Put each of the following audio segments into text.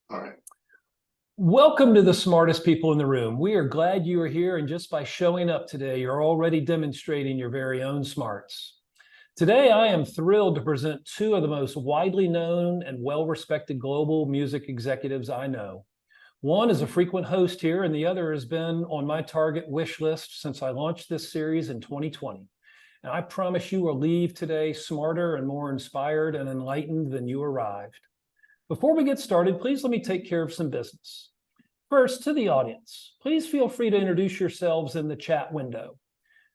All right. Welcome to the smartest people in the room. We are glad you are here, and just by showing up today, you're already demonstrating your very own smarts. Today, I am thrilled to present two of the most widely known and well-respected global music executives I know. One is a frequent host here, and the other has been on my target wish list since I launched this series in 2020. And I promise you will leave today smarter and more inspired and enlightened than you arrived. Before we get started, please let me take care of some business. First, to the audience, please feel free to introduce yourselves in the chat window.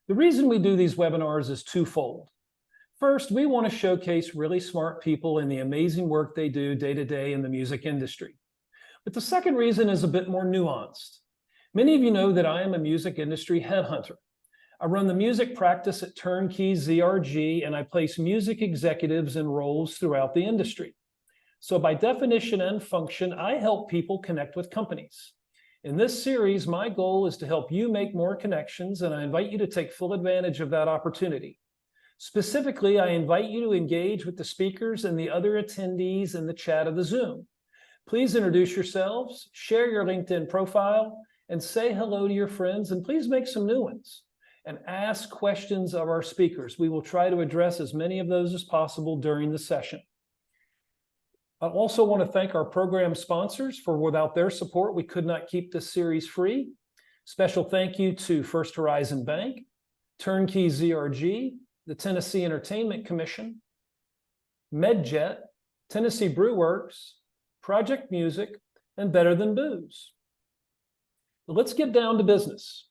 The reason we do these webinars is twofold. First, we want to showcase really smart people and the amazing work they do day to day in the music industry. But the second reason is a bit more nuanced. Many of you know that I am a music industry headhunter. I run the music practice at Turnkey ZRG, and I place music executives in roles throughout the industry. So by definition and function, I help people connect with companies. In this series, my goal is to help you make more connections, and I invite you to take full advantage of that opportunity. Specifically, I invite you to engage with the speakers and the other attendees in the chat of the Zoom. Please introduce yourselves, share your LinkedIn profile, and say hello to your friends, and please make some new ones. And ask questions of our speakers. We will try to address as many of those as possible during the session. I also want to thank our program sponsors, for without their support, we could not keep this series free. Special thank you to First Horizon Bank, Turnkey ZRG, the Tennessee Entertainment Commission, MedJet, Tennessee Brew Works, Project Music, and Better Than Booze. But let's get down to business.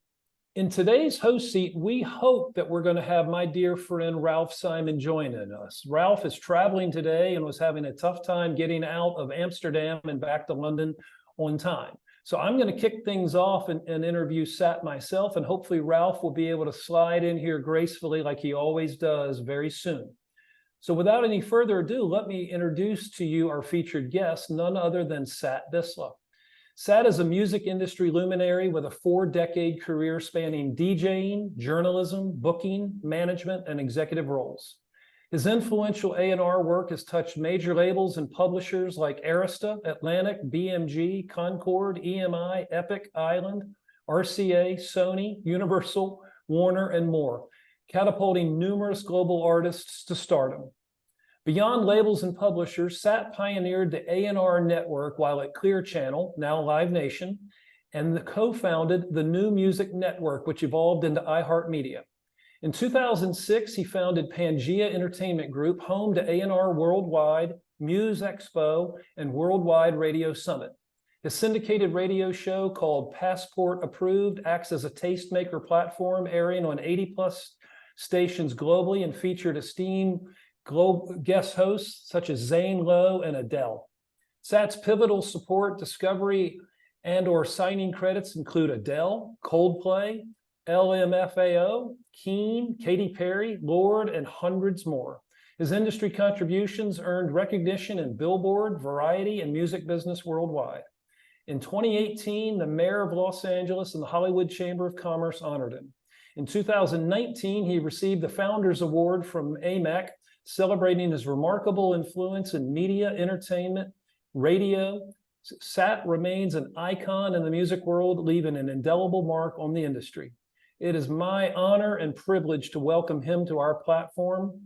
In today's host seat, we hope that we're going to have my dear friend Ralph Simon joining us. Ralph is traveling today and was having a tough time getting out of Amsterdam and back to London on time. So I'm going to kick things off and interview Sat myself, and hopefully Ralph will be able to slide in here gracefully like he always does very soon. So without any further ado, let me introduce to you our featured guest, none other than Sat Bisla. Sat is a music industry luminary with a 4-decade career spanning DJing, journalism, booking, management, and executive roles. His influential A&R work has touched major labels and publishers like Arista, Atlantic, BMG, Concord, EMI, Epic, Island, RCA, Sony, Universal, Warner, and more, catapulting numerous global artists to stardom. Beyond labels and publishers, Sat pioneered the A&R network while at Clear Channel, now Live Nation, and co-founded the New Music Network, which evolved into iHeartMedia. In 2006, he founded Pangea Entertainment Group, home to A&R Worldwide, Muse Expo, and Worldwide Radio Summit. His syndicated radio show called Passport Approved acts as a tastemaker platform, airing on 80-plus stations globally, and featured esteemed global guest hosts such as Zane Lowe and Adele. Sat's pivotal support, discovery, and/or signing credits include Adele, Coldplay, LMFAO, Keane, Katy Perry, Lorde, and hundreds more. His industry contributions earned recognition in Billboard, Variety, and music business worldwide. In 2018, the mayor of Los Angeles and the Hollywood Chamber of Commerce honored him. In 2019, he received the Founders Award from AMAC, celebrating his remarkable influence in media, entertainment, radio. Sat remains an icon in the music world, leaving an indelible mark on the industry. It is my honor and privilege to welcome him to our platform.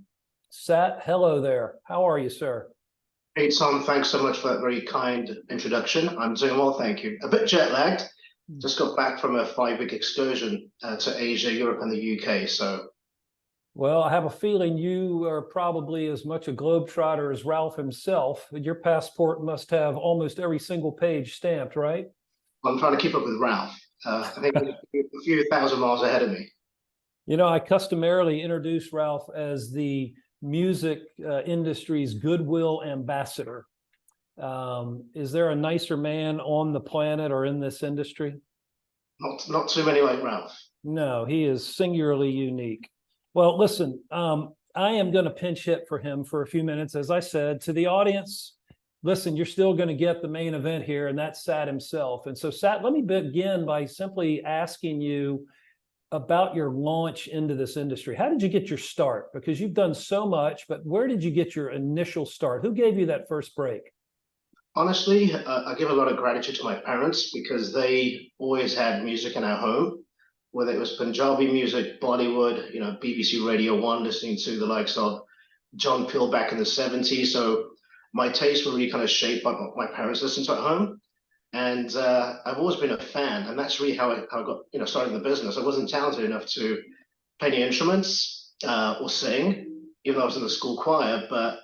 Sat, hello there. How are you, sir? Hey, Tom, thanks so much for that very kind introduction. I'm doing well, thank you. A bit jet lagged. Just got back from a 5-week excursion to Asia, Europe, and the UK, so. Well, I have a feeling you are probably as much a globetrotter as Ralph himself. Your passport must have almost every single page stamped, right? I'm trying to keep up with Ralph. I think he's a few thousand miles ahead of me. You know, I customarily introduce Ralph as the music industry's goodwill ambassador. Is there a nicer man on the planet or in this industry? Not too many like Ralph. No, he is singularly unique. Well, listen, I am going to pinch hit for him for a few minutes. As I said to the audience, listen, you're still going to get the main event here, and that's Sat himself. And so, Sat, let me begin by simply asking you about your launch into this industry. How did you get your start? Because you've done so much, but where did you get your initial start? Who gave you that first break? Honestly, I give a lot of gratitude to my parents because they always had music in our home, whether it was Punjabi music, Bollywood, BBC Radio 1, listening to the likes of John Peel back in the 70s. So my tastes were really kind of shaped by what my parents listened to at home. And I've always been a fan, and that's really how I got, started in the business. I wasn't talented enough to play any instruments or sing, even though I was in the school choir. But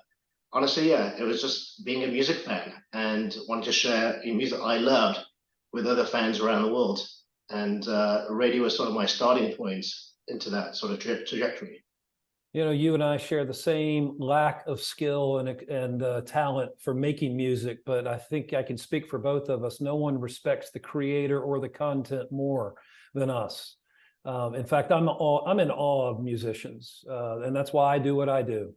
honestly, yeah, it was just being a music fan and wanting to share music I loved with other fans around the world. And radio was sort of my starting point into that sort of trajectory. You and I share the same lack of skill and talent for making music, but I think I can speak for both of us. No one respects the creator or the content more than us. In fact, I'm in awe of musicians, and that's why I do what I do.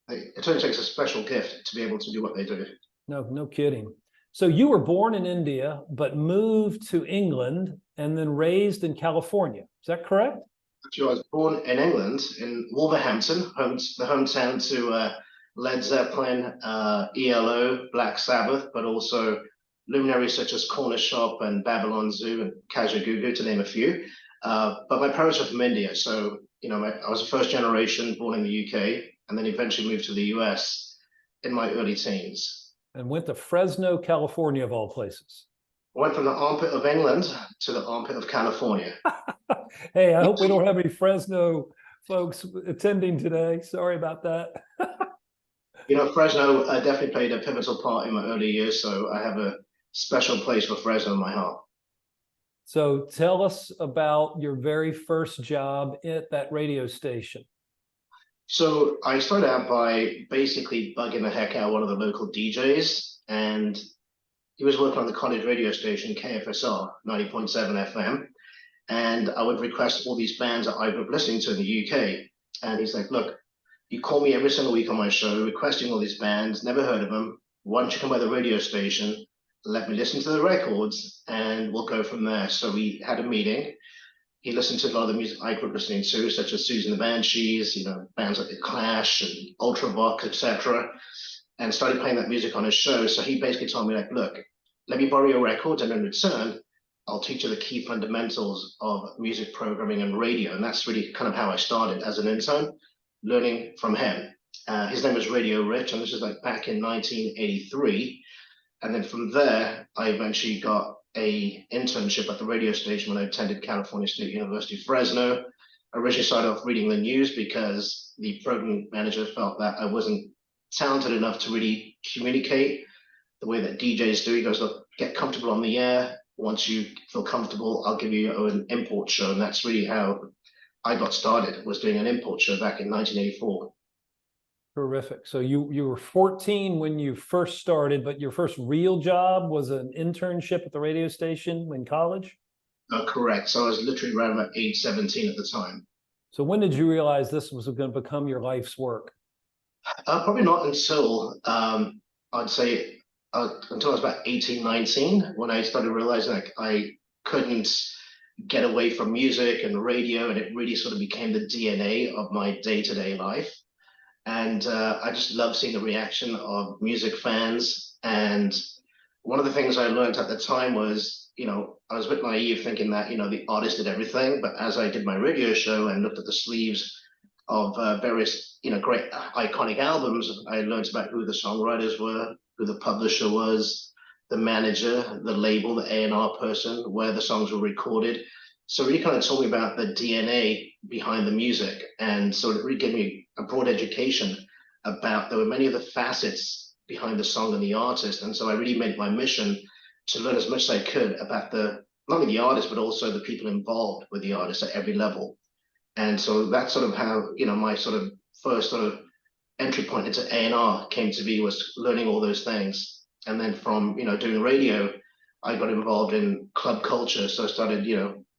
It only takes a special gift to be able to do what they do. No kidding. So you were born in India, but moved to England and then raised in California. Is that correct? Actually, I was born in England, in Wolverhampton, the hometown to Led Zeppelin, ELO, Black Sabbath, but also luminaries such as Corner Shop and Babylon Zoo and Kajagoogoo, to name a few. But my parents are from India, so I was a first generation born in the UK, and then eventually moved to the US in my early teens. And went to Fresno, California, of all places. I went from the armpit of England to the armpit of California. Hey, I hope we don't have any Fresno folks attending today. Sorry about that. Fresno definitely played a pivotal part in my early years, so I have a special place for Fresno in my heart. So tell us about your very first job at that radio station. So I started out by basically bugging the heck out of one of the local DJs, and he was working on the college radio station KFSR 90.7 FM, and I would request all these bands that I was listening to in the UK, and he's like, "Look, you call me every single week on my show requesting all these bands, never heard of them. Why don't you come by the radio station, let me listen to the records, and we'll go from there." So we had a meeting. He listened to a lot of the music I grew up listening to, such as Susan the Banshees, bands like The Clash and Ultravox, etc., and started playing that music on his show. So he basically told me, like, "Look, let me borrow your records, and in return, I'll teach you the key fundamentals of music programming and radio." And that's really kind of how I started as an intern, learning from him. His name was Radio Rich, and this is like back in 1983. And then from there, I eventually got a internship at the radio station when I attended California State University, Fresno. I originally started off reading the news because the program manager felt that I wasn't talented enough to really communicate the way that DJs do. He goes, "Look, get comfortable on the air. Once you feel comfortable, I'll give you your own import show." And that's really how I got started, was doing an import show back in 1984. Terrific. So you were 14 when you first started, but your first real job was an internship at the radio station in college? Correct. So I was literally around about age 17 at the time. So when did you realize this was going to become your life's work? Probably not until I'd say until I was about 18, 19, when I started realizing like I couldn't get away from music and radio, and it really sort of became the DNA of my day-to-day life. And I just love seeing the reaction of music fans. And one of the things I learned at the time was, I was a bit naive thinking that, the artist did everything. But as I did my radio show and looked at the sleeves of various, great iconic albums, I learned about who the songwriters were, who the publisher was, the manager, the label, the A&R person, where the songs were recorded. So it really kind of told me about the DNA behind the music. And so it really gave me a broad education about, there were many of the facets behind the song and the artist. And so I really made it my mission to learn as much as I could about not only the artist, but also the people involved with the artist at every level. And so that's sort of how, my sort of first sort of entry point into A&R came to be, was learning all those things. And then from, doing radio, I got involved in club culture. So I started,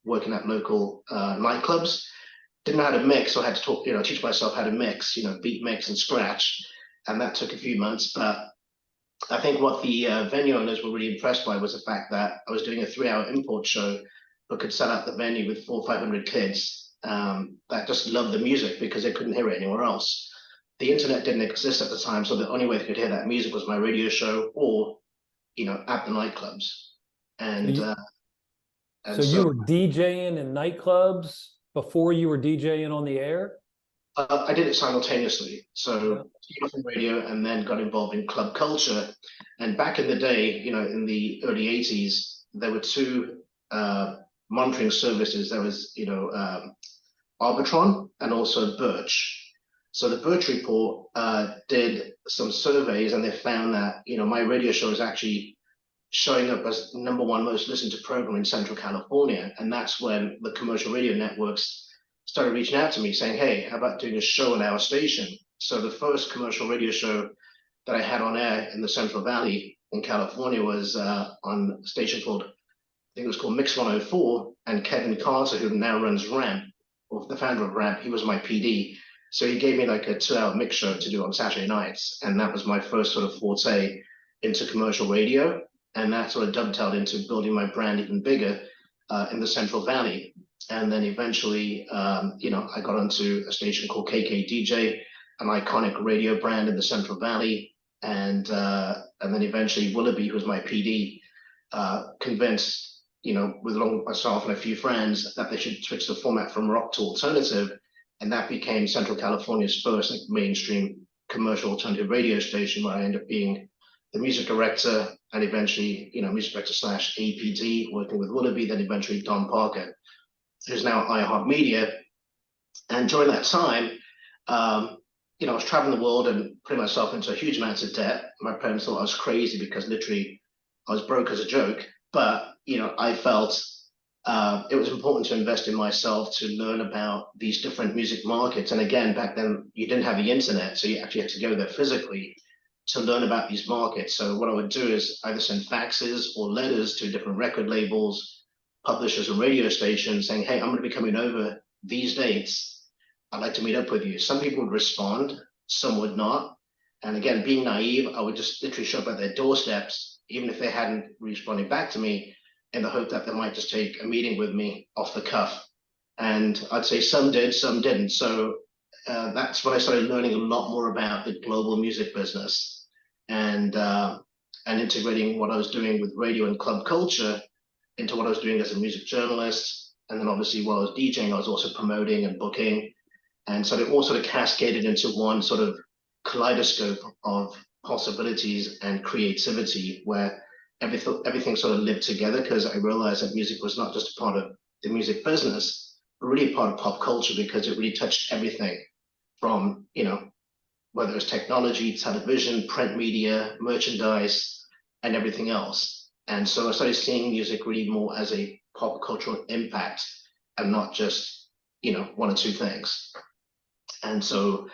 working at local nightclubs. Didn't know how to mix, so I had to teach myself how to mix, beat mix and scratch. And that took a few months. But I think what the venue owners were really impressed by was the fact that I was doing a 3-hour import show, but could sell out the venue with 400 or 500 kids that just loved the music because they couldn't hear it anywhere else. the internet didn't exist at the time, so the only way they could hear that music was my radio show or, at the nightclubs. So And you, uh, so and you so were DJing in nightclubs before you were DJing on the air? I did it simultaneously. Yeah. So started from radio and then got involved in club culture. And back in the day, in the early 80s, there were two monitoring services. There was, Arbitron and also Birch. So the Birch report did some surveys, and they found that my radio show is actually showing up as number one most listened to program in Central California, and that's when the commercial radio networks started reaching out to me saying, "Hey, how about doing a show on our station?" So the first commercial radio show that I had on air in the Central Valley in California was on a station called, I think it was called Mix 104, and Kevin Carter, who now runs Ramp, or the founder of Ramp, he was my PD. So he gave me like a 2-hour mix show to do on Saturday nights. And that was my first sort of forte into commercial radio. And that sort of dovetailed into building my brand even bigger in the Central Valley. And then eventually, I got onto a station called KKDJ, an iconic radio brand in the Central Valley. And then eventually Willoughby, who was my PD, convinced, with along with myself and a few friends, that they should switch the format from rock to alternative. And that became Central California's first mainstream commercial alternative radio station, where I ended up being the music director and eventually, music director / APD, working with Willoughby, then eventually Don Parker, who's now iHeartMedia. And during that time, I was traveling the world and putting myself into a huge amount of debt. My parents thought I was crazy because literally I was broke as a joke. But, I felt it was important to invest in myself to learn about these different music markets. And again, back then you didn't have the internet, so you actually had to go there physically to learn about these markets. So what I would do is either send faxes or letters to different record labels, publishers, and radio stations saying, "Hey, I'm going to be coming over these dates. I'd like to meet up with you." Some people would respond, some would not. And again, being naive, I would just literally show up at their doorsteps, even if they hadn't responded back to me, in the hope that they might just take a meeting with me off the cuff. And I'd say some did, some didn't. So that's when I started learning a lot more about the global music business and integrating what I was doing with radio and club culture into what I was doing as a music journalist. And then obviously while I was DJing, I was also promoting and booking. And so it all sort of cascaded into one sort of kaleidoscope of possibilities and creativity where everything sort of lived together, because I realized that music was not just a part of the music business, but really a part of pop culture, because it really touched everything from, whether it was technology, television, print media, merchandise, and everything else. And so I started seeing music really more as a pop cultural impact and not just, one or two things. And so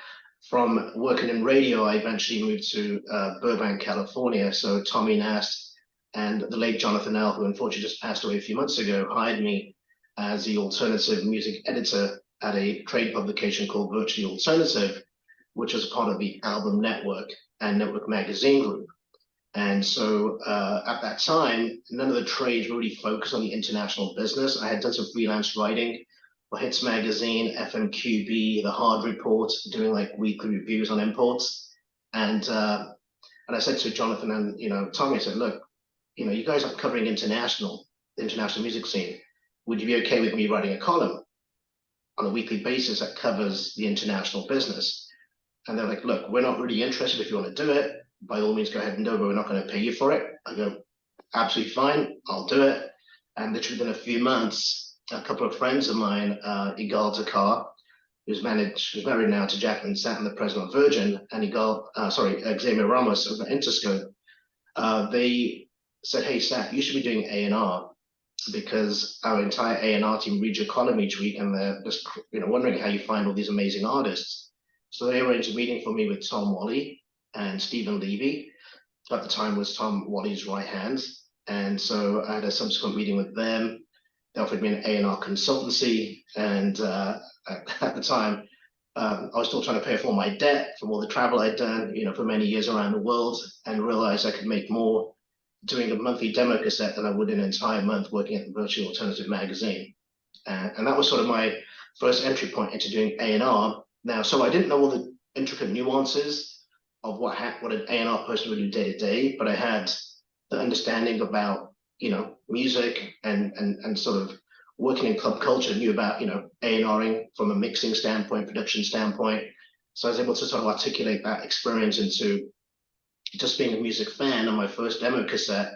from working in radio, I eventually moved to Burbank, California. So Tommy Nast and the late Jonathan L., who unfortunately just passed away a few months ago, hired me as the alternative music editor at a trade publication called Virtually Alternative, which was part of the Album Network and Network Magazine Group. And so at that time, none of the trades really focused on the international business. I had done some freelance writing for Hits Magazine, FMQB, The Hard Report, doing like weekly reviews on imports. And I said to Jonathan and Tommy, I said, look, you guys are covering the international music scene. Would you be okay with me writing a column on a weekly basis that covers the international business? And they're like, look, we're not really interested. If you want to do it, by all means, go ahead and do it, but we're not going to pay you for it. I go, absolutely fine, I'll do it. And literally within a few months, a couple of friends of mine, Igal Takar, who's married now to Jacqueline Satin, the president of Virgin, and Xavier Ramos of Interscope, they said, hey, Sat, you should be doing A&R, because our entire A&R team reads your column each week, and they're just wondering how you find all these amazing artists. So they arranged a meeting for me with Tom Wally and Stephen Levy, at the time was Tom Wally's right hand. And so I had a subsequent meeting with them. They offered me an A&R consultancy. And at the time, I was still trying to pay for all my debt from all the travel I'd done, for many years around the world, and realized I could make more doing a monthly demo cassette than I would an entire month working at the Virtual Alternative magazine. And that was sort of my first entry point into doing A&R. Now, so I didn't know all the intricate nuances of what an A&R person would do day to day, but I had the understanding about, music and sort of working in club culture, knew about, A&Ring from a mixing standpoint, production standpoint. So I was able to sort of articulate that experience into just being a music fan. And my first demo cassette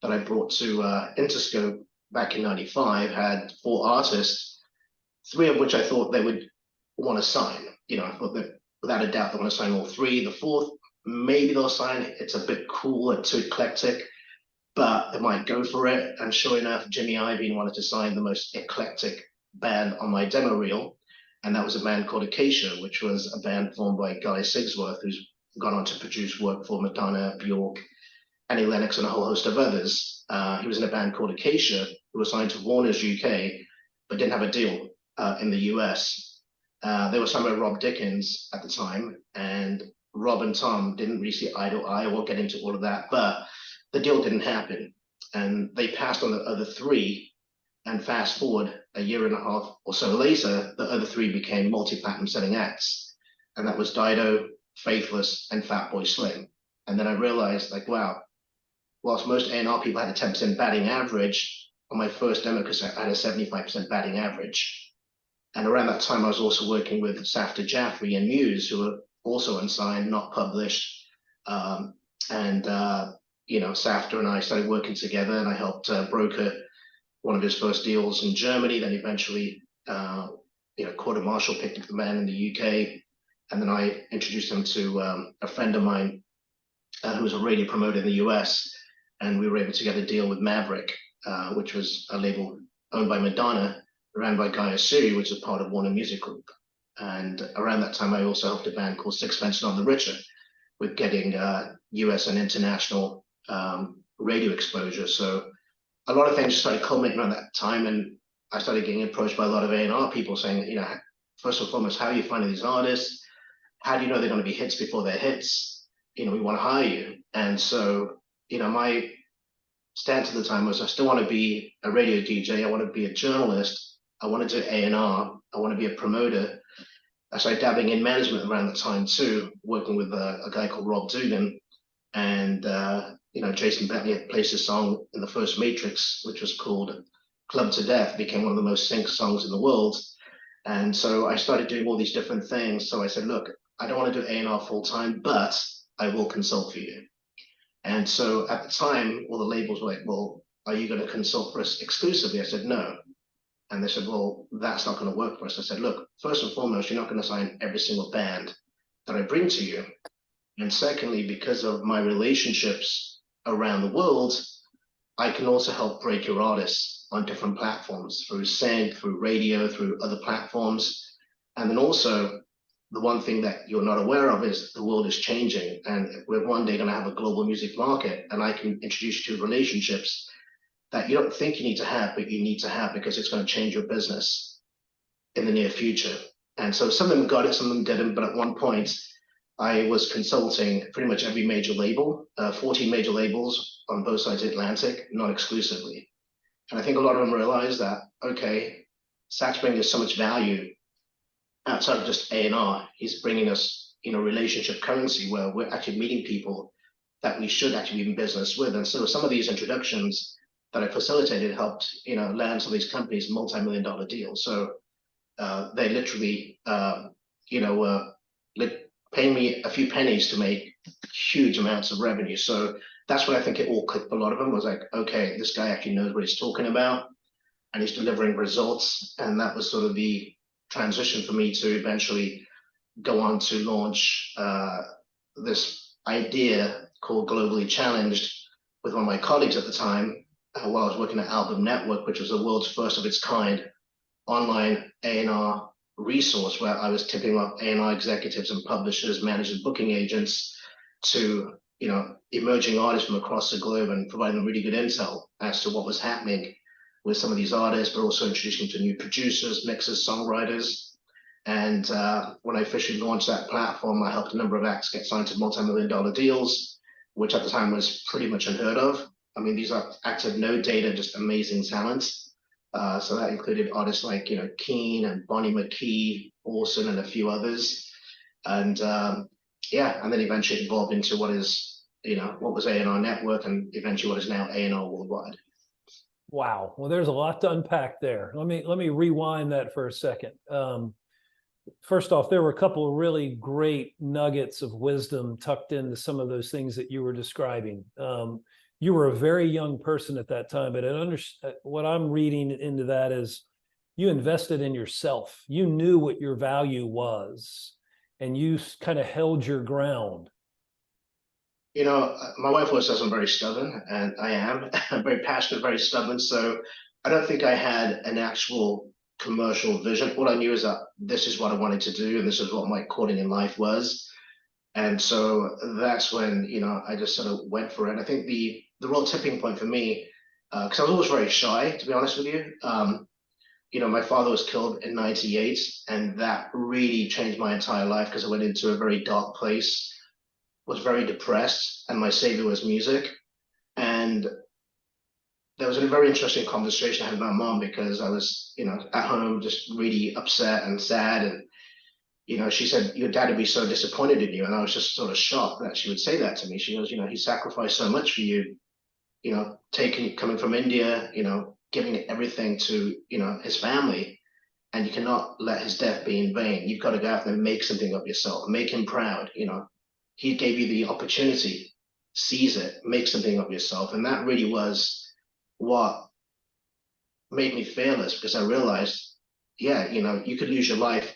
that I brought to Interscope back in '95 had 4 artists, 3 of which I thought they would want to sign. I thought that without a doubt they want to sign all 3. The 4th, maybe they'll sign it. It's a bit cool and too eclectic, but they might go for it. And sure enough, Jimmy Iovine wanted to sign the most eclectic band on my demo reel. And that was a band called Acacia, which was a band formed by Guy Sigsworth, who's gone on to produce work for Madonna, Bjork, Annie Lennox, and a whole host of others. He was in a band called Acacia, who was signed to Warner's UK, but didn't have a deal in the US. They were signed by Rob Dickens at the time, and Rob and Tom didn't really see eye to eye. I won't get into all of that, but the deal didn't happen. And they passed on the other 3. And fast forward a year and a half or so later, the other 3 became multi-platinum selling acts. And that was Dido, Faithless, and Fatboy Slim. And then I realized, like, wow, whilst most A&R people had a 10% batting average, on my first demo cassette, I had a 75% batting average. And around that time, I was also working with Safta Jaffrey and Muse, who were also unsigned, not published. Safta and I started working together, and I helped broker one of his first deals in Germany. Then eventually, Quarter Marshall picked up the band in the UK. And then I introduced him to a friend of mine who was a radio promoter in the US. And we were able to get a deal with Maverick, which was a label owned by Madonna, ran by Guy Asiri, which is part of Warner Music Group. And around that time, I also helped a band called Sixpence None the Richer with getting US and international radio exposure. So a lot of things started culminating around that time, and I started getting approached by a lot of A&R people saying, first and foremost, how are you finding these artists? How do you know they're going to be hits before they're hits? We want to hire you. And so, my stance at the time was I still want to be a radio DJ. I want to be a journalist. I want to do A&R. I want to be a promoter. I started dabbling in management around the time too, working with a guy called Rob Dugan. And, Jason Bentley had placed a song in the first Matrix, which was called Club to Death, became one of the most synced songs in the world. And so I started doing all these different things. So I said, look, I don't want to do A&R full time, but I will consult for you. And so at the time, all the labels were like, well, are you going to consult for us exclusively? I said, no. And they said, well, that's not going to work for us. I said, look, first and foremost, you're not going to sign every single band that I bring to you. And secondly, because of my relationships around the world, I can also help break your artists on different platforms through sync, through radio, through other platforms. And then also, the one thing that you're not aware of is the world is changing, and we're one day going to have a global music market, and I can introduce you to relationships that you don't think you need to have, but you need to have because it's going to change your business in the near future. And so some of them got it, some of them didn't, but at one point, I was consulting pretty much every major label, 14 major labels on both sides of the Atlantic, not exclusively. And I think a lot of them realized that, okay, Sax bringing us so much value outside of just A&R. He's bringing us, relationship currency where we're actually meeting people that we should actually be in business with. And so some of these introductions that I facilitated helped, land some of these companies multi-million-dollar deals. So they literally, paying me a few pennies to make huge amounts of revenue. So that's what I think it all clicked for a lot of them, was like, okay, this guy actually knows what he's talking about and he's delivering results. And that was sort of the transition for me to eventually go on to launch this idea called Globally Challenged with one of my colleagues at the time while I was working at Album Network, which was the world's first of its kind online A&R resource, where I was tipping off A&R executives and publishers, managers, booking agents to, emerging artists from across the globe and providing them really good intel as to what was happening with some of these artists, but also introducing them to new producers, mixers, songwriters. And when I officially launched that platform, I helped a number of acts get signed to multi-million-dollar deals, which at the time was pretty much unheard of. I mean, these are acts of no data, just amazing talents. So that included artists like, Keane and Bonnie McKee, Orson, and a few others. And yeah, and then eventually evolved into what is, what was A&R Network and eventually what is now A&R Worldwide. Wow. Well, there's a lot to unpack there. Let me rewind that for a second. First off, there were a couple of really great nuggets of wisdom tucked into some of those things that you were describing. You were a very young person at that time, but what I'm reading into that is you invested in yourself. You knew what your value was, and you kind of held your ground. My wife always says I'm very stubborn, and I am. I'm very passionate, very stubborn. So I don't think I had an actual commercial vision. All I knew is that this is what I wanted to do, and this is what my calling in life was. And so that's when, I just sort of went for it. And I think the real tipping point for me, because I was always very shy, to be honest with you. My father was killed in '98, and that really changed my entire life because I went into a very dark place, was very depressed, and my savior was music. And there was a very interesting conversation I had with my mom because I was, at home just really upset and sad. And, she said, your dad would be so disappointed in you. And I was just sort of shocked that she would say that to me. She goes, he sacrificed so much for you, coming from India, giving everything to, his family. And you cannot let his death be in vain. You've got to go out there and make something of yourself, make him proud. He gave you the opportunity, seize it, make something of yourself. And that really was what made me fearless because I realized, yeah, you could lose your life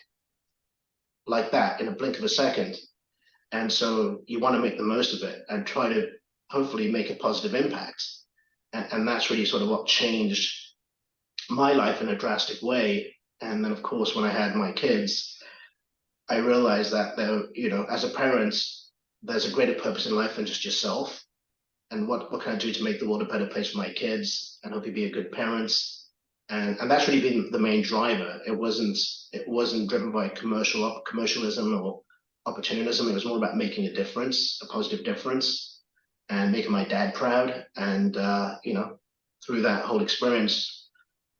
like that in a blink of a second. And so you want to make the most of it and try to hopefully make a positive impact. And that's really sort of what changed my life in a drastic way. And then, of course, when I had my kids, I realized that as a parent, there's a greater purpose in life than just yourself. And what can I do to make the world a better place for my kids and hopefully be a good parent? And that's really been the main driver. It wasn't driven by commercialism or opportunism. It was more about making a difference, a positive difference, and making my dad proud. And through that whole experience,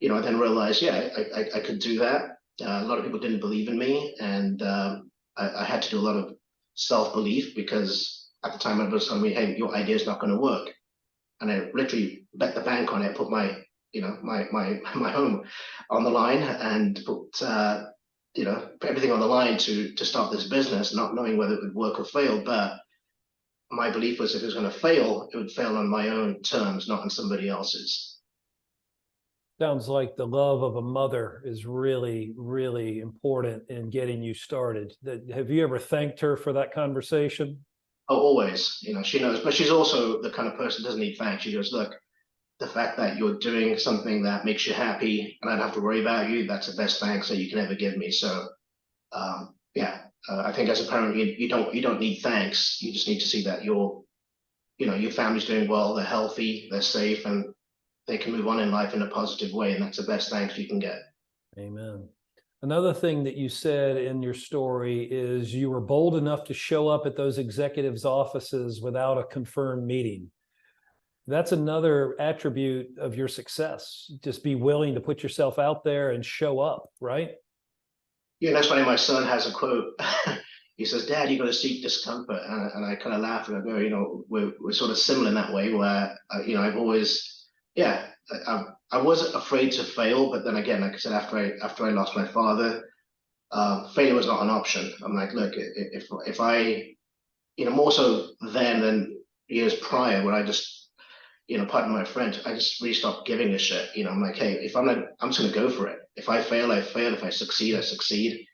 I then realized, yeah, I could do that. A lot of people didn't believe in me, and I had to do a lot of self-belief because at the time everyone was telling me, hey, your idea is not going to work. And I literally bet the bank on it, put my my home on the line and put everything on the line to start this business, not knowing whether it would work or fail. But my belief was if it was going to fail, it would fail on my own terms, not on somebody else's. Sounds like the love of a mother is really, really important in getting you started. Have you ever thanked her for that conversation? Oh, always, she knows, but she's also the kind of person that doesn't need thanks. She goes, look, the fact that you're doing something that makes you happy and I don't have to worry about you, that's the best thanks that you can ever give me. So, yeah, I think as a parent, you don't need thanks. You just need to see that your family's doing well, they're healthy, they're safe, and they can move on in life in a positive way. And that's the best thanks you can get. Amen. Another thing that you said in your story is you were bold enough to show up at those executives' offices without a confirmed meeting. That's another attribute of your success. Just be willing to put yourself out there and show up, right? Yeah, that's funny. My son has a quote. He says, Dad, you got to seek discomfort. And I kind of laugh and I go, we're sort of similar in that way where, I've always, yeah, I wasn't afraid to fail. But then again, like I said, after I lost my father, failure was not an option. I'm like, look, if I, more so then than years prior, where I just, pardon my French, I just really stopped giving a shit. I'm like, hey, if I'm just gonna go for it. If I fail, I fail. If I succeed, I succeed.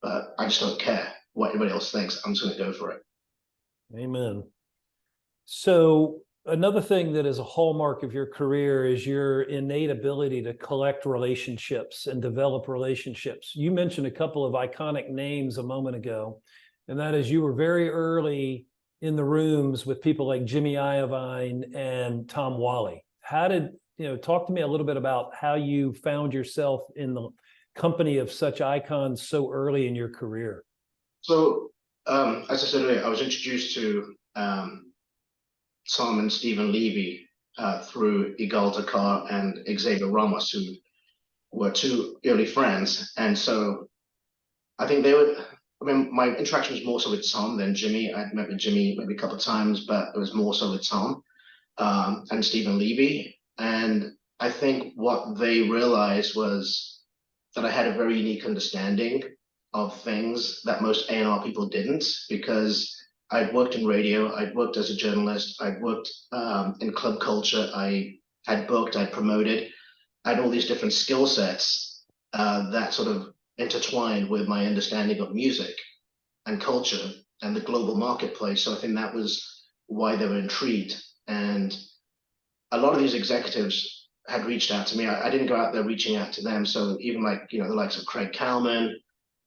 But I just don't care what anybody else thinks. I'm just gonna go for it. Amen. So another thing that is a hallmark of your career is your innate ability to collect relationships and develop relationships. You mentioned a couple of iconic names a moment ago, and that is you were very early in the rooms with people like Jimmy Iovine and Tom Wally. Talk to me a little bit about how you found yourself in the company of such icons so early in your career. So, as I said earlier, I was introduced to Tom and Stephen Levy through Igal Dakar and Xavier Ramos, who were two early friends. And so I think I mean, my interaction was more so with Tom than Jimmy. I'd met with Jimmy maybe a couple of times, but it was more so with Tom and Stephen Levy. And I think what they realized was that I had a very unique understanding of things that most A&R people didn't, because I'd worked in radio, I'd worked as a journalist, I'd worked in club culture, I had booked, I'd promoted, I had all these different skill sets that sort of intertwined with my understanding of music and culture and the global marketplace. So I think that was why they were intrigued. And a lot of these executives had reached out to me. I didn't go out there reaching out to them. So even like, the likes of Craig Kalman,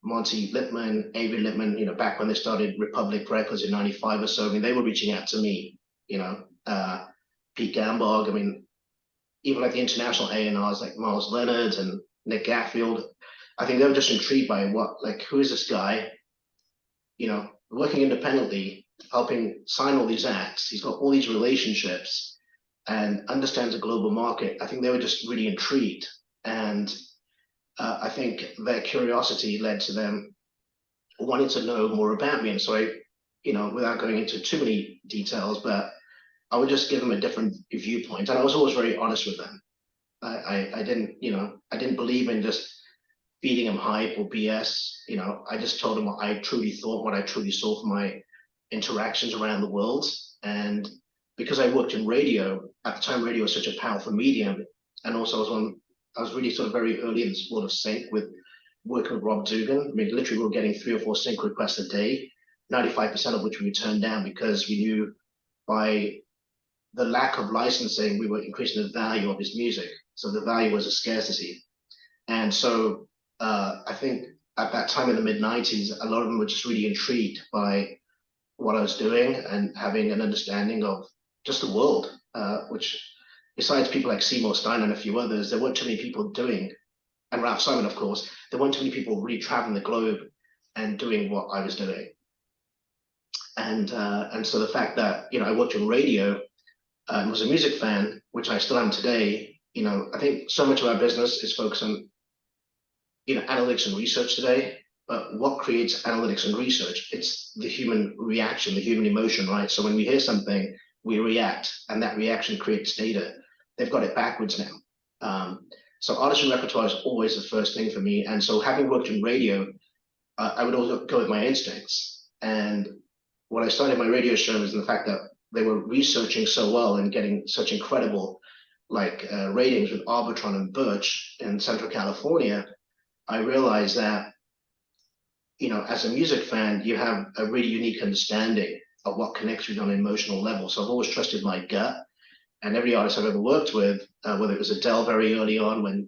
Monty Lippman, Avery Lippman, back when they started Republic Records in 95 or so, I mean, they were reaching out to me, Pete Gambog. I mean, even like the international A&Rs like Miles Leonard and Nick Gatfield, I think they were just intrigued by who is this guy, working independently, helping sign all these acts. He's got all these relationships and understands the global market. I think they were just really intrigued. And I think their curiosity led to them wanting to know more about me. And so I, without going into too many details, but I would just give them a different viewpoint. And I was always very honest with them. I didn't, I didn't believe in just feeding them hype or BS. I just told them what I truly thought, what I truly saw from my interactions around the world. And because I worked in radio, at the time radio was such a powerful medium. And also I was really sort of very early in this world of sync with working with Rob Dugan. I mean, literally we were getting 3 or 4 sync requests a day, 95% of which we would turn down because we knew by the lack of licensing, we were increasing the value of his music. So the value was a scarcity. And so I think at that time in the mid-90s, a lot of them were just really intrigued by what I was doing and having an understanding of just the world, which besides people like Seymour Stein and a few others, there weren't too many people doing, and Ralph Simon, of course, there weren't too many people really traveling the globe and doing what I was doing. And so the fact that, I worked in radio and was a music fan, which I still am today, I think so much of our business is focused on, analytics and research today. But what creates analytics and research? It's the human reaction, the human emotion, right? So when we hear something, we react, and that reaction creates data. They've got it backwards now. So artist and repertoire is always the first thing for me. And so having worked in radio, I would always go with my instincts. And what I started my radio show was in the fact that they were researching so well and getting such incredible ratings with Arbitron and Birch in Central California. I realized that, as a music fan, you have a really unique understanding of what connects with you on an emotional level. So I've always trusted my gut, and every artist I've ever worked with, whether it was Adele very early on when,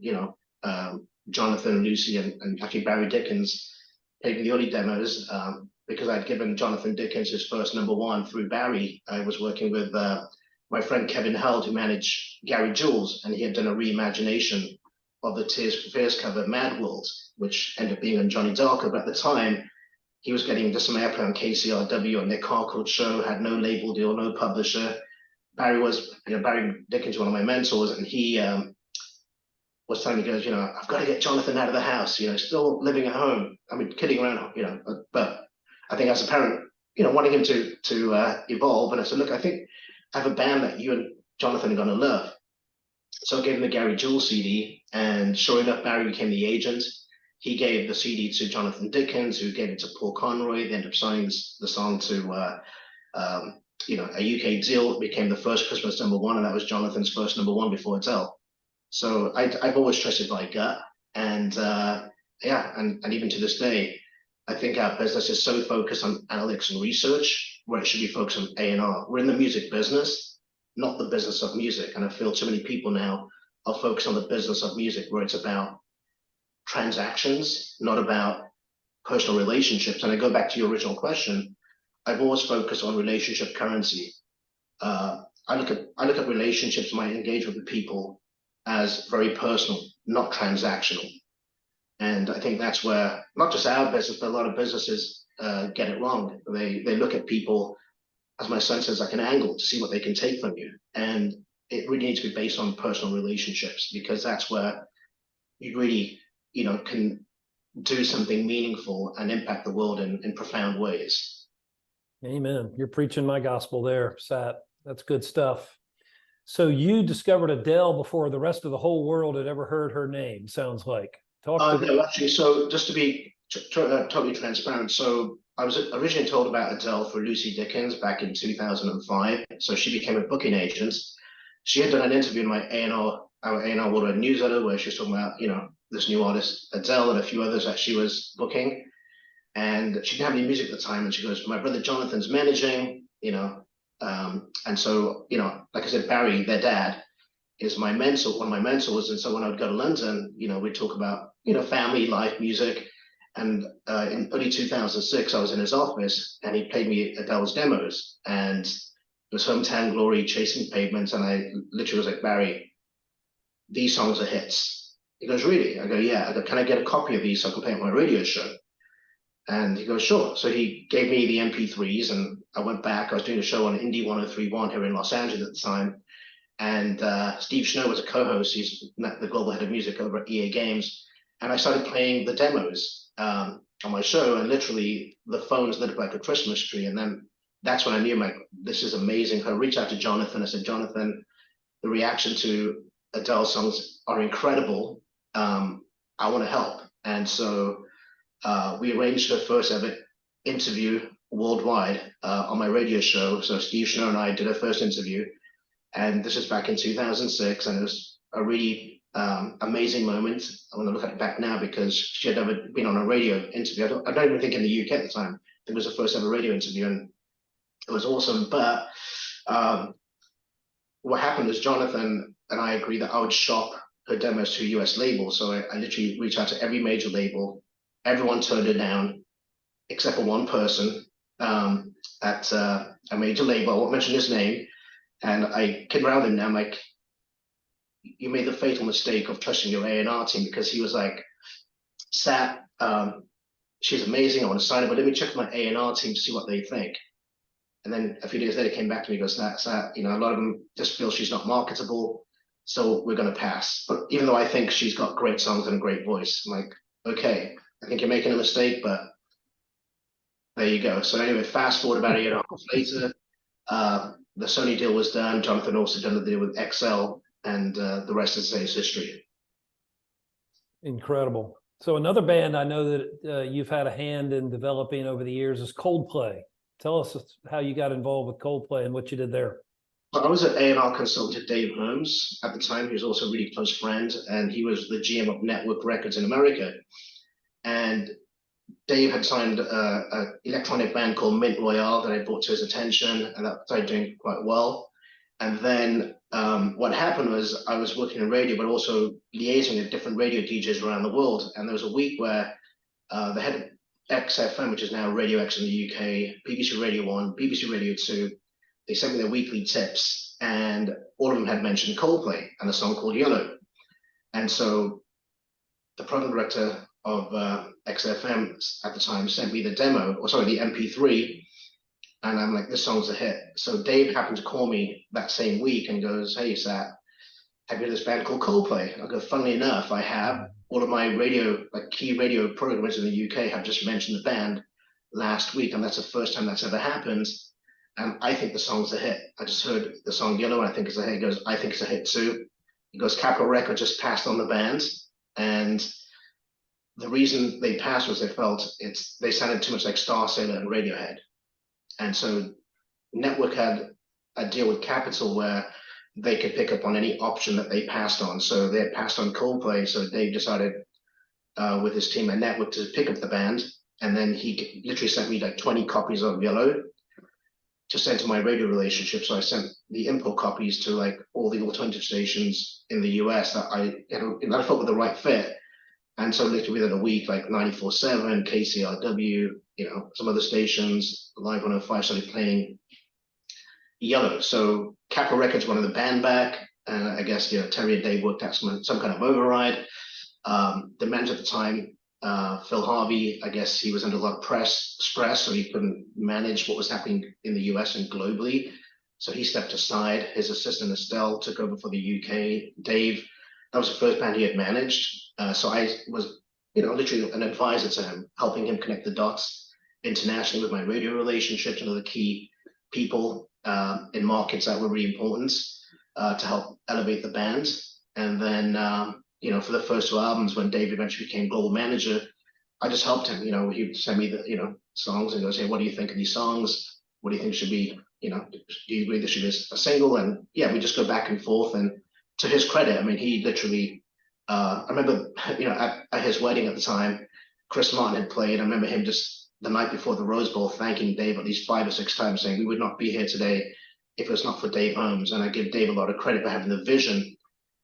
Jonathan and Lucy and actually Barry Dickens played me the early demos, because I'd given Jonathan Dickens his first #1 through Barry. I was working with my friend Kevin Held, who managed Gary Jules, and he had done a reimagination of the Tears for Fears cover Mad World, which ended up being on Johnny Darko. But at the time, he was getting just some airplay on KCRW on Nick Harcourt's show, had no label deal, no publisher. Barry Dickens, one of my mentors, and he was telling me, goes, I've got to get Jonathan out of the house, still living at home. I mean, kidding around, but I think as a parent, wanting him to evolve. And I said, look, I think I have a band that you and Jonathan are going to love. So I gave him the Gary Jules CD, and sure enough, Barry became the agent. He gave the CD to Jonathan Dickens, who gave it to Paul Conroy. They ended up signing the song to, a UK deal. It became the first Christmas #1, and that was Jonathan's first #1 before Adele. So I've always trusted my gut, and and even to this day, I think our business is so focused on analytics and research, where it should be focused on A&R. We're in the music business, not the business of music. And I feel too many people now are focused on the business of music, where it's about transactions, not about personal relationships. And I go back to your original question. I've always focused on relationship currency. I look at relationships, my engagement with people, as very personal, not transactional. And I think that's where not just our business, but a lot of businesses get it wrong. They look at people, as my son says, like an angle to see what they can take from you. And it really needs to be based on personal relationships, because that's where you really, can do something meaningful and impact the world in profound ways. Amen. You're preaching my gospel there, Sat. That's good stuff. So you discovered Adele before the rest of the whole world had ever heard her name, sounds like. Talk to No, actually, so just to be totally transparent, so I was originally told about Adele for Lucy Dickens back in 2005. So she became a booking agent. She had done an interview in my A&R, our A&R Worldwide newsletter, where she was talking about, this new artist, Adele, and a few others that she was booking. And she didn't have any music at the time. And she goes, my brother Jonathan's managing, and so, like I said, Barry, their dad, is my mentor, one of my mentors. And so when I would go to London, we'd talk about, family, life, music. And in early 2006, I was in his office and he played me Adele's demos. And it was Hometown Glory, Chasing Pavements. And I literally was like, Barry, these songs are hits. He goes, really? I go, yeah. I go, can I get a copy of these so I can play it on my radio show? And he goes, sure. So he gave me the MP3s and I went back. I was doing a show on Indie 103.1 here in Los Angeles at the time. And Steve Schnow was a co-host. He's the global head of music over at EA Games. And I started playing the demos on my show, and literally the phones lit up like a Christmas tree. And then that's when I knew, like, this is amazing. I reached out to Jonathan. I said, Jonathan, the reaction to Adele songs are incredible. I want to help. And so we arranged her first ever interview worldwide on my radio show. So Steve Schnow and I did our first interview. And this is back in 2006, and it was a really amazing moment. I want to look at it back now because she had never been on a radio interview. I don't even think in the UK at the time. It was the first ever radio interview, and it was awesome. But what happened is Jonathan and I agreed that I would shop her demos to a US label. So I literally reached out to every major label. Everyone turned it down, except for one person at a major label. I won't mention his name. And I kid around him now, I'm like, you made the fatal mistake of trusting your A&R team, because he was like, Sat, she's amazing, I want to sign her, but let me check my A&R team to see what they think. And then a few days later, came back to me and goes, Sat, a lot of them just feel she's not marketable, so we're going to pass. But even though I think she's got great songs and a great voice, I'm like, okay, I think you're making a mistake, but there you go. So anyway, fast forward about a year and a half later, the Sony deal was done. Jonathan also done the deal with XL, and the rest is history. Incredible. So another band I know that you've had a hand in developing over the years is Coldplay. Tell us how you got involved with Coldplay and what you did there. I was an A&R consultant, Dave Holmes, at the time. He was also a really close friend, and he was the GM of Network Records in America. And Dave had signed an electronic band called Mint Royale that I brought to his attention, and that started doing quite well. And then what happened was I was working in radio, but also liaising with different radio DJs around the world. And there was a week where the head of XFM, which is now Radio X in the UK, BBC Radio 1, BBC Radio 2, they sent me their weekly tips, and all of them had mentioned Coldplay and a song called Yellow. And so the program director of XFM at the time sent me the the MP3, and I'm like, this song's a hit. So Dave happened to call me that same week and goes, hey, Sat, have you heard of this band called Coldplay? I go, funnily enough, I have. All of my key radio programs in the UK have just mentioned the band last week, and that's the first time that's ever happened. And I think the song's a hit. I just heard the song Yellow, and I think it's a hit. He goes, I think it's a hit too. He goes, Capitol Records just passed on the band, and the reason they passed was they felt they sounded too much like Star Sailor and Radiohead. And so Network had a deal with Capitol where they could pick up on any option that they passed on. So they had passed on Coldplay. So Dave decided with his team at Network to pick up the band. And then he literally sent me like 20 copies of Yellow to send to my radio relationship. So I sent the import copies to like all the alternative stations in the US that I felt were the right fit. And so literally within a week, like 94.7, KCRW, some other stations, Live 105 started playing Yellow. So Capitol Records wanted the band back. And I guess, Terry and Dave worked out some kind of override. The manager at the time, Phil Harvey, I guess he was under a lot of stress, so he couldn't manage what was happening in the US and globally. So he stepped aside. His assistant Estelle took over for the UK. Dave, that was the first band he had managed. So I was literally an advisor to him, helping him connect the dots internationally with my radio relationships and other key people in markets that were really important to help elevate the band. And then, for the first two albums, when Dave eventually became global manager, I just helped him. He would send me the, songs and go say, what do you think of these songs? What do you think should be, do you agree this should be a single? And yeah, we just go back and forth. And to his credit, I mean, he literally, I remember, at his wedding at the time, Chris Martin had played. I remember him just the night before the Rose Bowl thanking Dave at least 5 or 6 times, saying we would not be here today if it was not for Dave Holmes. And I give Dave a lot of credit for having the vision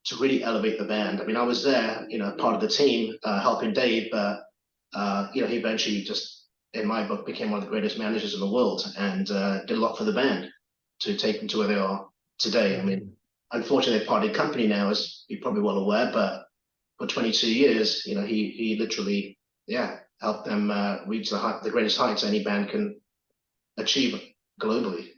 to really elevate the band. I mean, I was there, part of the team helping Dave, but he eventually just, in my book, became one of the greatest managers in the world and did a lot for the band to take them to where they are today. I mean, unfortunately, they've parted company now, as you're probably well aware, but for 22 years, he literally, helped them reach the greatest heights any band can achieve globally.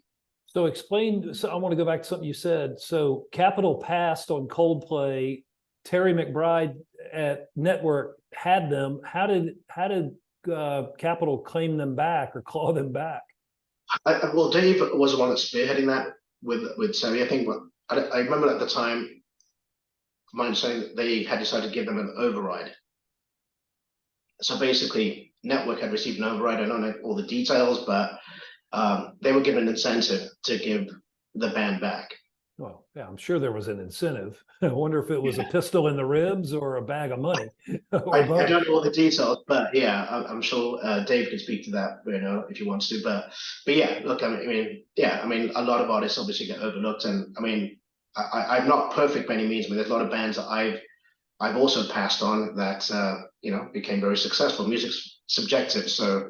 So explain, so I want to go back to something you said. So Capitol passed on Coldplay. Terry McBride at Network had them. How did Capitol claim them back or claw them back? Well, Dave was the one that's spearheading that with Terry. I think I remember at the time, my understanding, they had decided to give them an override. So basically, Network had received an override. I don't know all the details, but they were given an incentive to give the band back. Well, yeah, I'm sure there was an incentive. I wonder if it was a pistol in the ribs or a bag of money. I don't know all the details, but yeah, I'm sure Dave can speak to that, if he wants to. But yeah, look, I mean, a lot of artists obviously get overlooked, and I mean, I'm not perfect by any means. I mean, there's a lot of bands that I've also passed on that became very successful. Music's subjective, so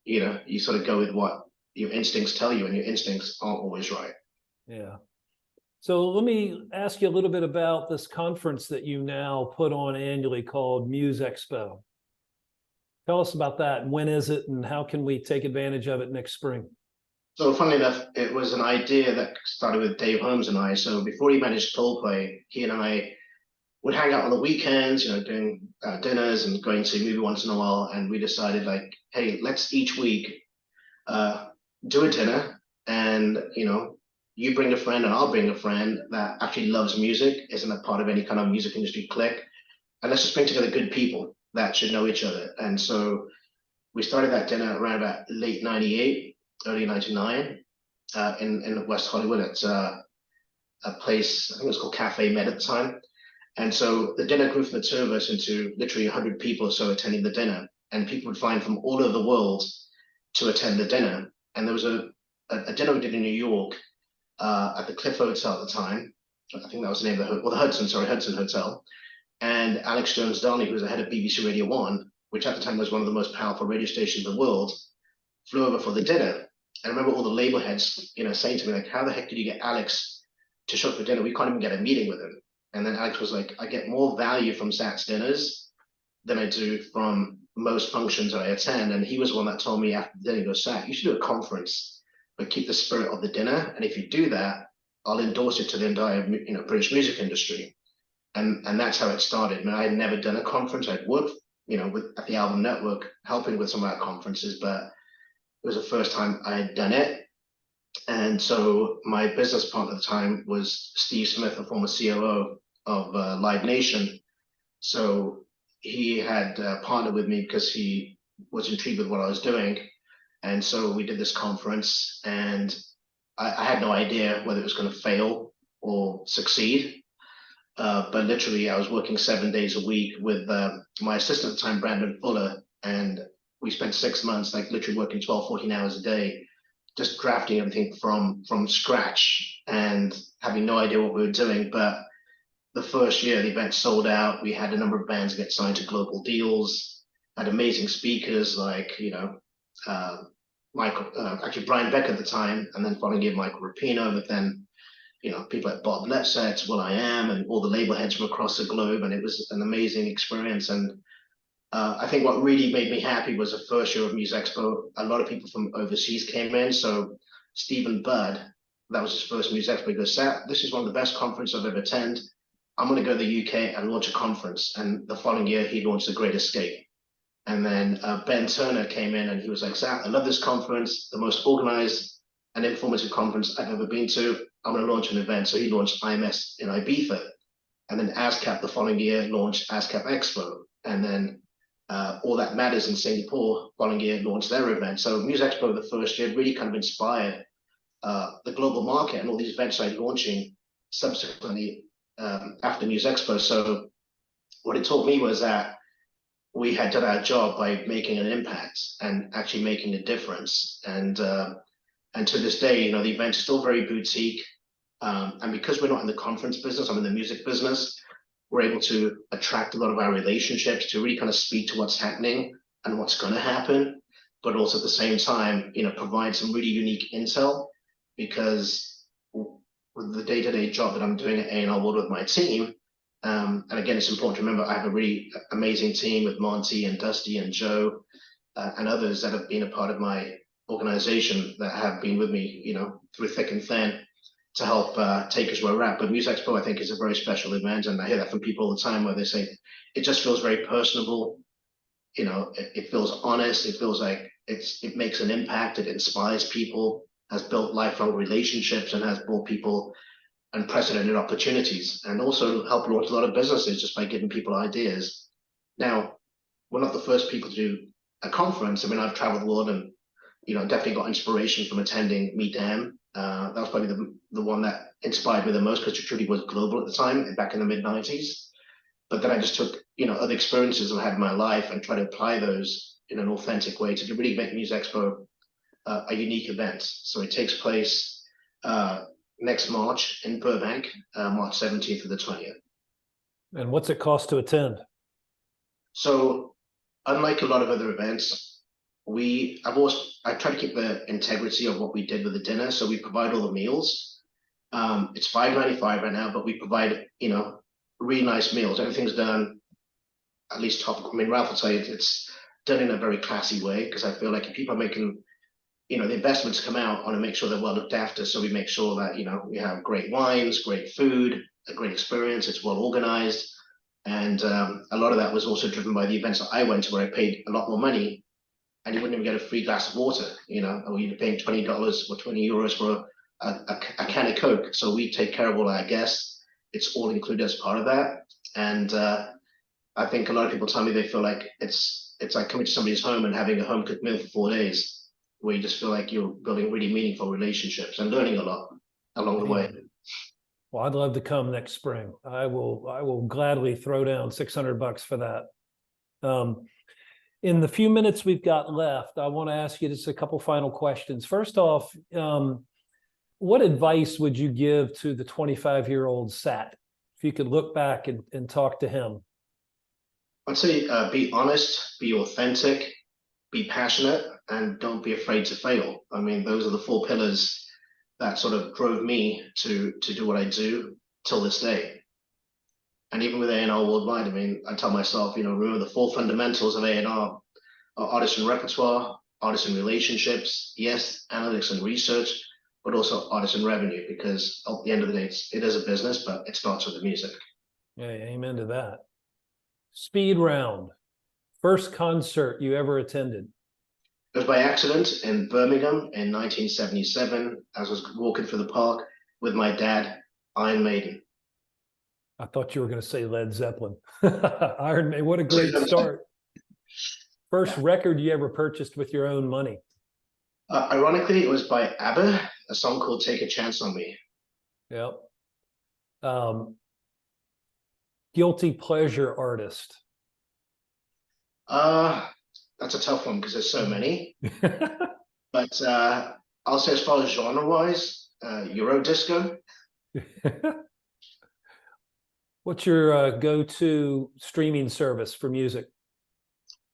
you sort of go with what your instincts tell you, and your instincts aren't always right. Yeah. So let me ask you a little bit about this conference that you now put on annually called Muse Expo. Tell us about that. And when is it, and how can we take advantage of it next spring? So funnily enough, it was an idea that started with Dave Holmes and I. So before he managed Coldplay, he and I would hang out on the weekends, doing dinners and going to a movie once in a while. And we decided, like, hey, let's each week do a dinner, and you bring a friend and I'll bring a friend that actually loves music, isn't a part of any kind of music industry clique, and let's just bring together good people that should know each other. And so we started that dinner around about late '98, early '99, in West Hollywood at a place, I think it was called Cafe Med at the time. And so the dinner grew from the two of us into literally 100 people or so attending the dinner, and people would fly from all over the world to attend the dinner. And there was a dinner we did in New York at the Cliff Hotel at the time. I think that was the name of the Hudson Hotel. And Alex Jones-Darnley, who was the head of BBC Radio 1, which at the time was one of the most powerful radio stations in the world, flew over for the dinner. And I remember all the label heads, saying to me, like, how the heck did you get Alex to show up for dinner? We can't even get a meeting with him. And then Alex was like, I get more value from Sat's dinners than I do from most functions that I attend. And he was the one that told me after the dinner, he goes, Sat, you should do a conference, but keep the spirit of the dinner. And if you do that, I'll endorse it to the entire British music industry. And that's how it started. I mean, I had never done a conference. I'd worked, at the Album Network, helping with some of our conferences, but it was the first time I had done it. And so my business partner at the time was Steve Smith, a former COO of Live Nation. So he had partnered with me because he was intrigued with what I was doing. And so we did this conference, and I had no idea whether it was going to fail or succeed. But literally, I was working 7 days a week with my assistant at the time, Brandon Fuller, and we spent 6 months, like literally working 12, 14 hours a day, just drafting everything from scratch and having no idea what we were doing. But the first year, the event sold out. We had a number of bands get signed to global deals, had amazing speakers like, actually Brian Beck at the time, and then following year, Michael Rapino, but then, people like Bob Lefsetz, will.i.am, and all the label heads from across the globe. And it was an amazing experience. And I think what really made me happy was the first year of Muse Expo. A lot of people from overseas came in. So Stephen Budd, that was his first Muse Expo. He goes, Sat, this is one of the best conferences I've ever attended. I'm going to go to the UK and launch a conference. And the following year, he launched The Great Escape. And then Ben Turner came in and he was like, Zach, I love this conference, the most organized and informative conference I've ever been to. I'm going to launch an event. So he launched IMS in Ibiza. And then ASCAP the following year launched ASCAP Expo. And then All That Matters in Singapore following year launched their event. So Music Expo the first year really kind of inspired the global market, and all these events started launching subsequently after Music Expo. So what it taught me was that we had done our job by making an impact and actually making a difference. And to this day, you know, the event is still very boutique. And because we're not in the conference business, I'm in the music business, we're able to attract a lot of our relationships to really kind of speak to what's happening and what's going to happen, but also at the same time, you know, provide some really unique intel, because with the day-to-day job that I'm doing at A&R World with my team, and again, it's important to remember I have a really amazing team with Monty and Dusty and Joe and others that have been a part of my organization that have been with me, you know, through thick and thin to help take us where we're at. But Music Expo, I think, is a very special event, and I hear that from people all the time where they say it just feels very personable. You know, it feels honest. It feels like it makes an impact. It inspires people, has built lifelong relationships, and has brought people unprecedented opportunities, and also helped launch a lot of businesses just by giving people ideas. Now, we're not the first people to do a conference. I mean, I've traveled the world and, you know, definitely got inspiration from attending Meet Them. That was probably the one that inspired me the most, because Truitt was global at the time, back in the mid-90s. But then I just took, you know, other experiences I've had in my life and try to apply those in an authentic way to really make Music Expo a unique event. So it takes place next March in Burbank, March 17th to the 20th. And what's it cost to attend? So unlike a lot of other events, I try to keep the integrity of what we did with the dinner. So we provide all the meals. It's $5.95 right now, but we provide, you know, really nice meals. Everything's done at least top. I mean, Ralph will tell you it's done in a very classy way, because I feel like if people are making, you know, the investments come out, I want to make sure they're well looked after. So we make sure that, you know, we have great wines, great food, a great experience. It's well organized. And a lot of that was also driven by the events that I went to, where I paid a lot more money and you wouldn't even get a free glass of water, you know, or you're paying $20 or 20 euros for a can of Coke. So we take care of all our guests. It's all included as part of that. And I think a lot of people tell me they feel like it's like coming to somebody's home and having a home cooked meal for 4 days, where you just feel like you're building really meaningful relationships and learning a lot along the way. Well, I'd love to come next spring. I will gladly throw down $600 for that. In the few minutes we've got left, I want to ask you just a couple final questions. First off, what advice would you give to the 25-year-old Sat, if you could look back and talk to him? I'd say be honest, be authentic, be passionate, and don't be afraid to fail. I mean, those are the 4 pillars that sort of drove me to do what I do till this day. And even with A&R Worldwide, I mean, I tell myself, you know, remember the 4 fundamentals of A&R are artist and repertoire, artist and relationships, yes, analytics and research, but also artist and revenue, because at the end of the day, it is a business, but it starts with the music. Yeah, amen to that. Speed round. First concert you ever attended? It was by accident in Birmingham in 1977. I was walking through the park with my dad, Iron Maiden. I thought you were going to say Led Zeppelin. Iron Maiden, what a great start. First record you ever purchased with your own money? Ironically, it was by ABBA, a song called Take a Chance on Me. Yep. Guilty pleasure artist? That's a tough one because there's so many. But I'll say as far as genre-wise, Euro disco. What's your go-to streaming service for music?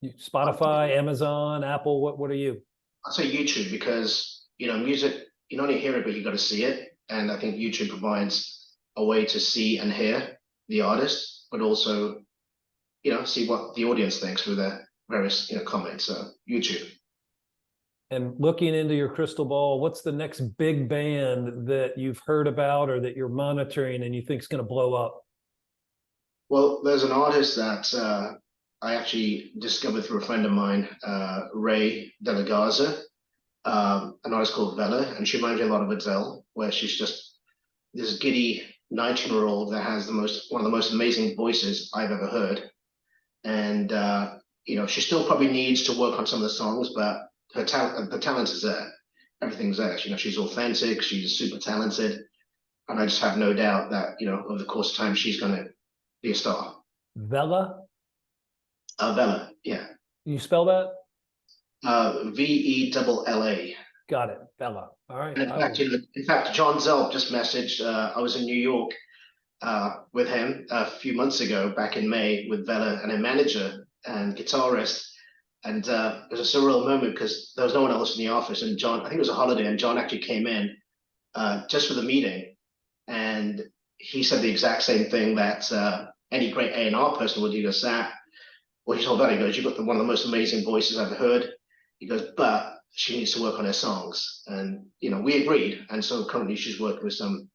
Spotify, Amazon, Apple, what are you? I'd say YouTube, because, you know, music, you not only hear it, but you got to see it. And I think YouTube provides a way to see and hear the artist, but also, you know, see what the audience thinks through their various, you know, comments. So YouTube. And looking into your crystal ball, what's the next big band that you've heard about or that you're monitoring and you think is going to blow up? Well, there's an artist that I actually discovered through a friend of mine, Ray De La Garza, an artist called Bella, and she reminds me a lot of Adele, where she's just this giddy 19-year-old that has one of the most amazing voices I've ever heard. And she still probably needs to work on some of the songs, but the talent is there. Everything's there. She's authentic, she's super talented, and I just have no doubt that, over the course of time, she's going to be a star. Vela, Bella, yeah. you spell that? Vella. Got it, Vela. All right. And in fact, John Zelp just messaged. I was in New York with him a few months ago, back in May, with Vella and a manager and guitarist. And it was a surreal moment because there was no one else in the office. And John, I think it was a holiday, and John actually came in just for the meeting. And he said the exact same thing that any great A&R person would do. He goes, "That." Well, he told Vella, he goes, "You've got one of the most amazing voices I've heard." He goes, "But she needs to work on her songs." And, we agreed. And so currently she's working with some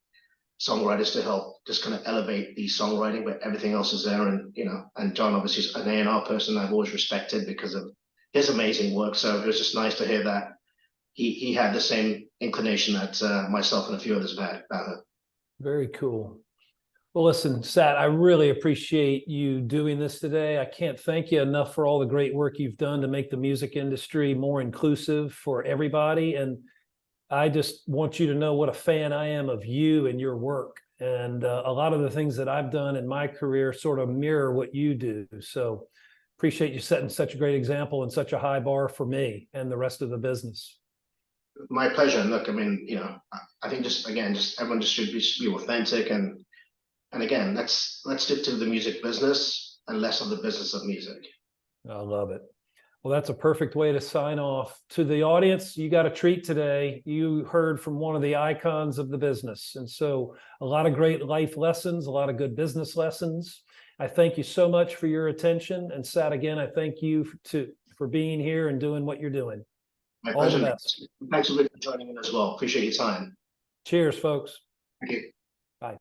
songwriters to help just kind of elevate the songwriting, but everything else is there. And, and John obviously is an A&R person I've always respected because of his amazing work. So it was just nice to hear that he had the same inclination that myself and a few others have had about her. Very cool. Well, listen, Sat, I really appreciate you doing this today. I can't thank you enough for all the great work you've done to make the music industry more inclusive for everybody. And I just want you to know what a fan I am of you and your work. And a lot of the things that I've done in my career sort of mirror what you do. So appreciate you setting such a great example and such a high bar for me and the rest of the business. My pleasure. And look, I mean, I think just everyone just should be authentic, and again, let's stick to the music business and less on the business of music. I love it. Well, that's a perfect way to sign off. To the audience, you got a treat today. You heard from one of the icons of the business. And so a lot of great life lessons, a lot of good business lessons. I thank you so much for your attention. And Sat, again, I thank you for being here and doing what you're doing. My All the pleasure. best. Thanks for joining in as well. Appreciate your time. Cheers, folks. Thank you. Bye.